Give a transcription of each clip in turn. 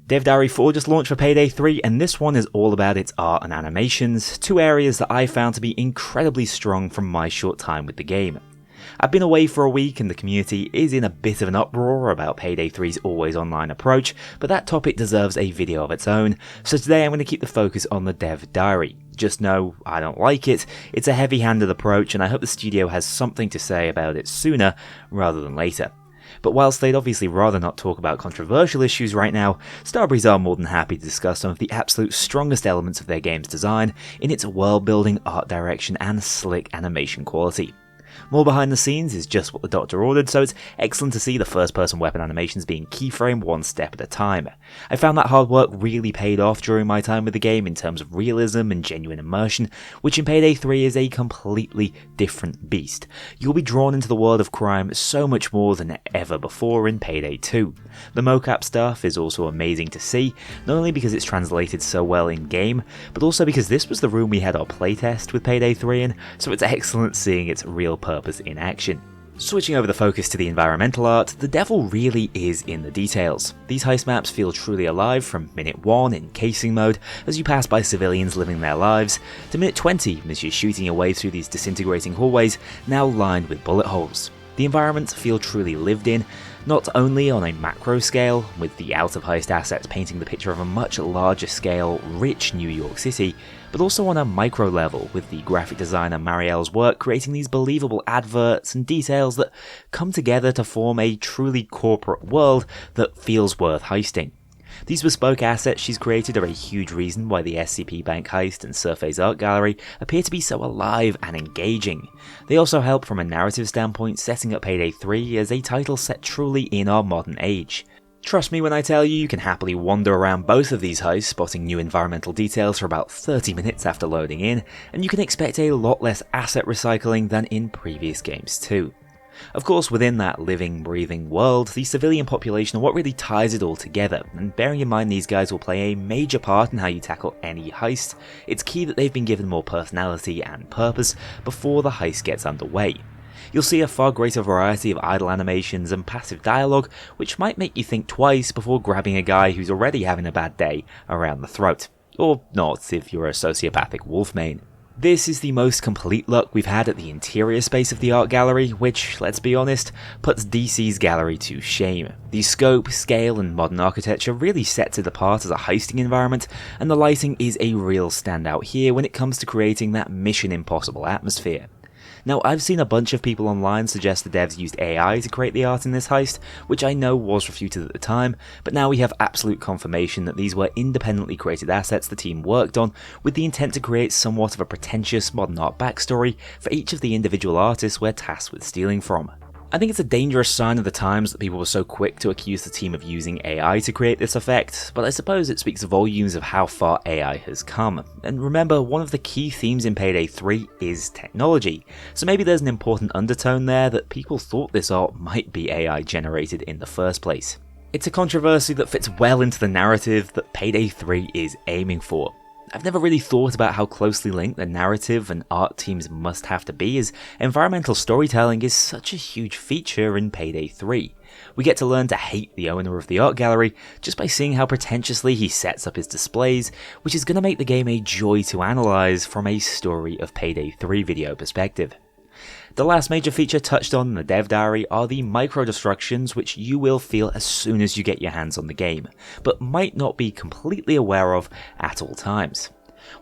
Dev Diary 4 just launched for Payday 3, and this one is all about its art and animations, two areas that I found to be incredibly strong from my short time with the game. I've been away for a week and the community is in a bit of an uproar about Payday 3's always online approach, but that topic deserves a video of its own, so today I'm going to keep the focus on the Dev Diary. Just know, I don't like it, it's a heavy-handed approach and I hope the studio has something to say about it sooner rather than later. But whilst they'd obviously rather not talk about controversial issues right now, Starbreeze are more than happy to discuss some of the absolute strongest elements of their game's design in its world building, art direction and slick animation quality. More behind the scenes is just what the Doctor ordered, so it's excellent to see the first person weapon animations being keyframed one step at a time. I found that hard work really paid off during my time with the game in terms of realism and genuine immersion, which in Payday 3 is a completely different beast. You'll be drawn into the world of crime so much more than ever before in Payday 2. The mocap stuff is also amazing to see, not only because it's translated so well in game, but also because this was the room we had our playtest with Payday 3 in, so it's excellent seeing its real purpose in action. Switching over the focus to the environmental art, the devil really is in the details. These heist maps feel truly alive from minute 1 in casing mode as you pass by civilians living their lives, to minute 20 as you're shooting your way through these disintegrating hallways now lined with bullet holes. The environments feel truly lived in, not only on a macro scale, with the out-of-heist assets painting the picture of a much larger scale, rich New York City, but also on a micro level, with the graphic designer Marielle's work creating these believable adverts and details that come together to form a truly corporate world that feels worth heisting. These bespoke assets she's created are a huge reason why the SCP Bank heist and Surface Art Gallery appear to be so alive and engaging. They also help from a narrative standpoint, setting up Payday 3 as a title set truly in our modern age. Trust me when I tell you can happily wander around both of these heists spotting new environmental details for about 30 minutes after loading in, and you can expect a lot less asset recycling than in previous games too. Of course, within that living, breathing world, the civilian population are what really ties it all together, and bearing in mind these guys will play a major part in how you tackle any heist, it's key that they've been given more personality and purpose before the heist gets underway. You'll see a far greater variety of idle animations and passive dialogue, which might make you think twice before grabbing a guy who's already having a bad day around the throat. Or not, if you're a sociopathic wolf main. This is the most complete look we've had at the interior space of the art gallery, which, let's be honest, puts DC's gallery to shame. The scope, scale and modern architecture really sets it apart as a heisting environment, and the lighting is a real standout here when it comes to creating that Mission Impossible atmosphere. Now, I've seen a bunch of people online suggest the devs used AI to create the art in this heist, which I know was refuted at the time, but now we have absolute confirmation that these were independently created assets the team worked on, with the intent to create somewhat of a pretentious modern art backstory for each of the individual artists we're tasked with stealing from. I think it's a dangerous sign of the times that people were so quick to accuse the team of using AI to create this effect, but I suppose it speaks volumes of how far AI has come. And remember, one of the key themes in Payday 3 is technology, so maybe there's an important undertone there that people thought this art might be AI generated in the first place. It's a controversy that fits well into the narrative that Payday 3 is aiming for. I've never really thought about how closely linked the narrative and art teams must have to be, as environmental storytelling is such a huge feature in Payday 3. We get to learn to hate the owner of the art gallery just by seeing how pretentiously he sets up his displays, which is going to make the game a joy to analyse from a Story of Payday 3 video perspective. The last major feature touched on in the Dev Diary are the micro-destructions which you will feel as soon as you get your hands on the game, but might not be completely aware of at all times.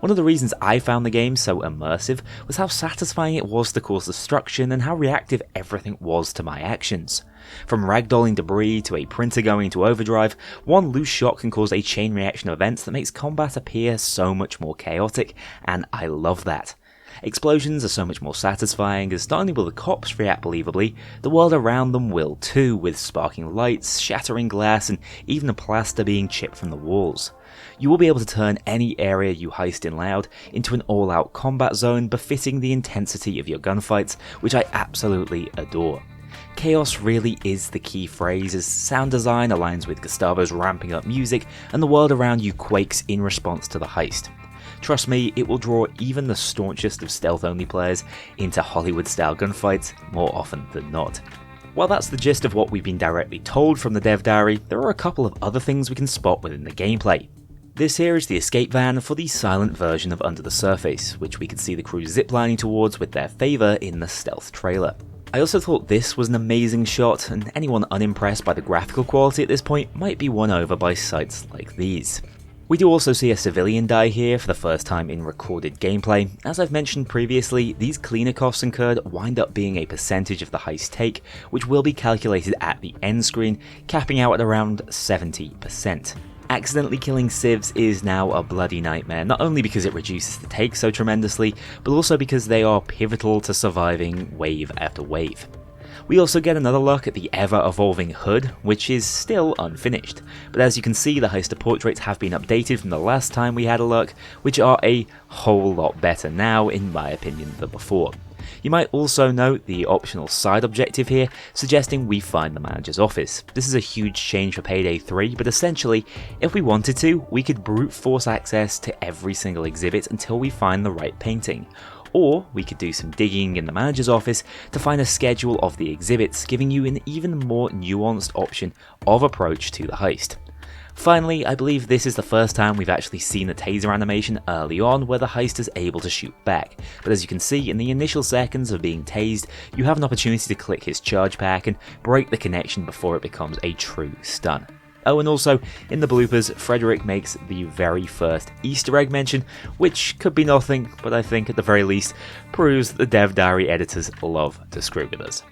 One of the reasons I found the game so immersive was how satisfying it was to cause destruction and how reactive everything was to my actions. From ragdolling debris to a printer going into overdrive, one loose shot can cause a chain reaction of events that makes combat appear so much more chaotic, and I love that. Explosions are so much more satisfying as not only will the cops react believably, the world around them will too, with sparking lights, shattering glass and even the plaster being chipped from the walls. You will be able to turn any area you heist in loud into an all-out combat zone befitting the intensity of your gunfights, which I absolutely adore. Chaos really is the key phrase as sound design aligns with Gustavo's ramping up music and the world around you quakes in response to the heist. Trust me, it will draw even the staunchest of stealth-only players into Hollywood-style gunfights more often than not. While that's the gist of what we've been directly told from the dev diary, there are a couple of other things we can spot within the gameplay. This here is the escape van for the silent version of Under the Surface, which we could see the crew ziplining towards with their favour in the stealth trailer. I also thought this was an amazing shot, and anyone unimpressed by the graphical quality at this point might be won over by sights like these. We do also see a civilian die here for the first time in recorded gameplay. As I've mentioned previously, these cleaner costs incurred wind up being a percentage of the heist take, which will be calculated at the end screen, capping out at around 70%. Accidentally killing civs is now a bloody nightmare, not only because it reduces the take so tremendously, but also because they are pivotal to surviving wave after wave. We also get another look at the ever-evolving HUD, which is still unfinished, but as you can see, the heister portraits have been updated from the last time we had a look, which are a whole lot better now, in my opinion, than before. You might also note the optional side objective here, suggesting we find the manager's office. This is a huge change for Payday 3, but essentially, if we wanted to, we could brute force access to every single exhibit until we find the right painting. Or we could do some digging in the manager's office to find a schedule of the exhibits, giving you an even more nuanced option of approach to the heist. Finally, I believe this is the first time we've actually seen the taser animation early on where the heist is able to shoot back, but as you can see, in the initial seconds of being tased, you have an opportunity to click his charge pack and break the connection before it becomes a true stun. Oh, and also, in the bloopers, Frederick makes the very first Easter egg mention, which could be nothing, but I think at the very least proves that the dev diary editors love to screw with us.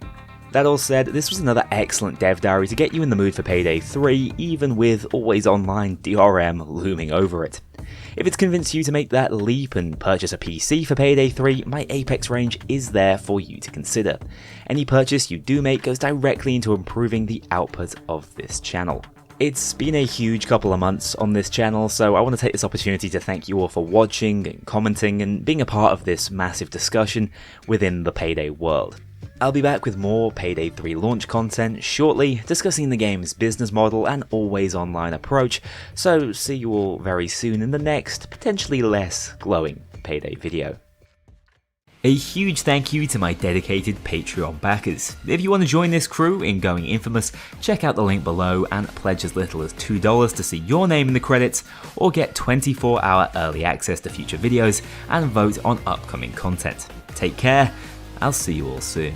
That all said, this was another excellent dev diary to get you in the mood for Payday 3, even with always online DRM looming over it. If it's convinced you to make that leap and purchase a PC for Payday 3, my Apex range is there for you to consider. Any purchase you do make goes directly into improving the output of this channel. It's been a huge couple of months on this channel, so I want to take this opportunity to thank you all for watching and commenting and being a part of this massive discussion within the Payday world. I'll be back with more Payday 3 launch content shortly, discussing the game's business model and always online approach, so see you all very soon in the next, potentially less glowing Payday video. A huge thank you to my dedicated Patreon backers. If you want to join this crew in going infamous, check out the link below and pledge as little as $2 to see your name in the credits, or get 24-hour early access to future videos and vote on upcoming content. Take care, I'll see you all soon.